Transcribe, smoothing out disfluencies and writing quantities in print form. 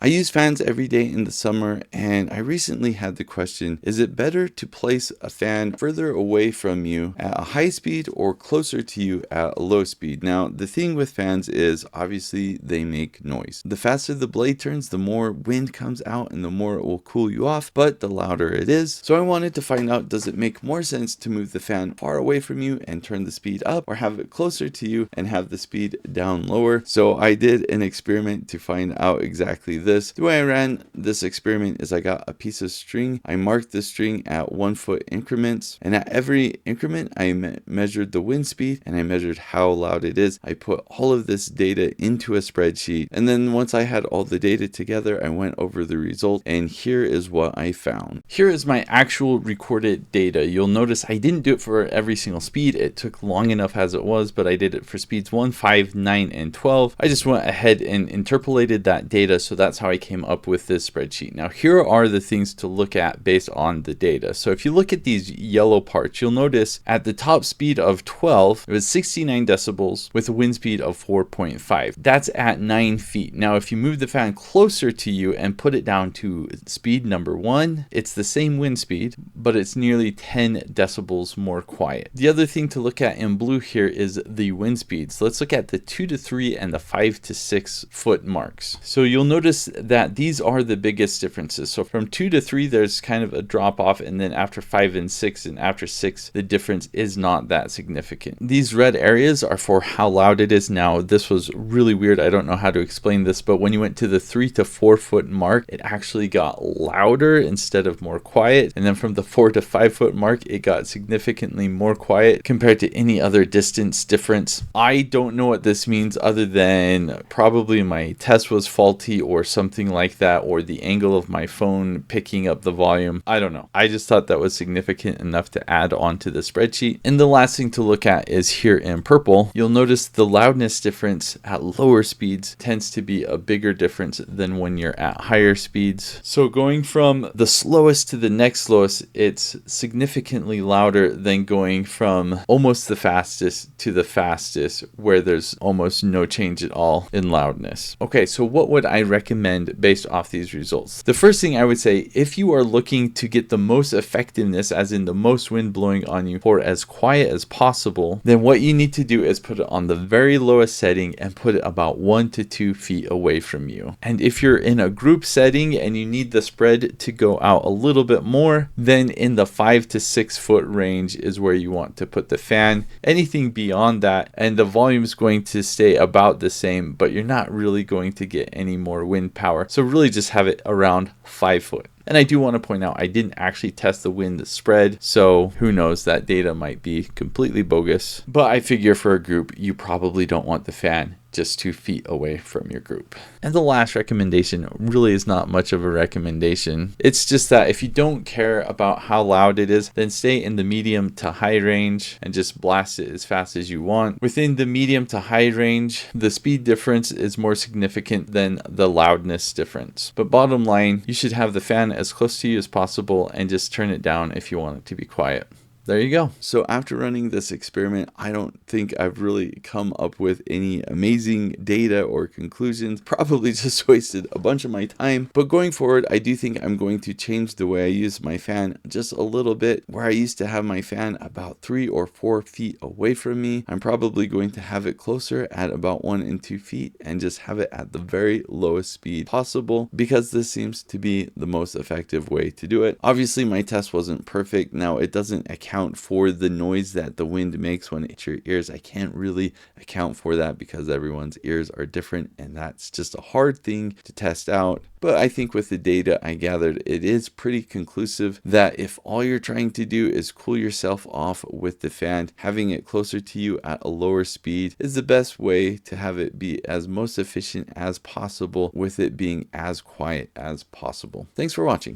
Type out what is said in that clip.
I use fans every day in the summer, and I recently had the question, is it better to place a fan further away from you at a high speed or closer to you at a low speed? Now, the thing with fans is obviously they make noise. The faster the blade turns, the more wind comes out and the more it will cool you off, but the louder it is. So I wanted to find out, does it make more sense to move the fan far away from you and turn the speed up, or have it closer to you and have the speed down lower? So I did an experiment to find out exactly this. The way I ran this experiment is I got a piece of string. I marked the string at 1 foot increments, and at every increment I measured the wind speed and I measured how loud it is. I put all of this data into a spreadsheet, and then once I had all the data together, I went over the result, and here is what I found. Here is my actual recorded data. You'll notice I didn't do it for every single speed. It took long enough as it was, but I did it for speeds 1, 5, 9, and 12. I just went ahead and interpolated that data, so that's how I came up with this spreadsheet. Now, here are the things to look at based on the data. So if you look at these yellow parts, you'll notice at the top speed of 12, it was 69 decibels with a wind speed of 4.5. That's at 9 feet. Now, if you move the fan closer to you and put it down to speed number 1, it's the same wind speed, but it's nearly 10 decibels more quiet. The other thing to look at in blue here is the wind speeds. Let's look at the 2 to 3 and the 5 to 6 foot marks. So you'll notice that these are the biggest differences. So from 2 to 3, there's kind of a drop off, and then after 5 and 6 and after 6, the difference is not that significant. These red areas are for how loud it is. Now, this was really weird. I don't know how to explain this, but when you went to the 3 to 4 foot mark, it actually got louder instead of more quiet. And then from the 4 to 5 foot mark, it got significantly more quiet compared to any other distance difference. I don't know what this means, other than probably my test was faulty or something like that, or the angle of my phone picking up the volume. I don't know. I just thought that was significant enough to add onto the spreadsheet. And the last thing to look at is here in purple. You'll notice the loudness difference at lower speeds tends to be a bigger difference than when you're at higher speeds. So going from the slowest to the next slowest, it's significantly louder than going from almost the fastest to the fastest, where there's almost no change at all in loudness. Okay, so what would I recommend based off these results? The first thing I would say, if you are looking to get the most effectiveness, as in the most wind blowing on you, for as quiet as possible, then what you need to do is put it on the very lowest setting and put it about 1 to 2 feet away from you. And if you're in a group setting and you need the spread to go out a little bit more, then in the 5 to 6 foot range is where you want to put the fan. Anything beyond that, and the volume is going to stay about the same, but you're not really going to get any more wind power. So really just have it around 5 foot. And I do want to point out, I didn't actually test the wind spread, so who knows, that data might be completely bogus. But I figure for a group, you probably don't want the fan just 2 feet away from your group. And the last recommendation really is not much of a recommendation. It's just that if you don't care about how loud it is, then stay in the medium to high range and just blast it as fast as you want. Within the medium to high range, the speed difference is more significant than the loudness difference. But bottom line, you should have the fan as close to you as possible and just turn it down if you want it to be quiet. There you go. So after running this experiment, I don't think I've really come up with any amazing data or conclusions. Probably just wasted a bunch of my time. But going forward, I do think I'm going to change the way I use my fan just a little bit. Where I used to have my fan about 3 or 4 feet away from me, I'm probably going to have it closer at about 1 and 2 feet and just have it at the very lowest speed possible, because this seems to be the most effective way to do it. Obviously, my test wasn't perfect. Now, it doesn't account for the noise that the wind makes when it hits your ears. I can't really account for that because everyone's ears are different, and that's just a hard thing to test out. But I think with the data I gathered, it is pretty conclusive that if all you're trying to do is cool yourself off with the fan, having it closer to you at a lower speed is the best way to have it be as most efficient as possible, with it being as quiet as possible. Thanks for watching.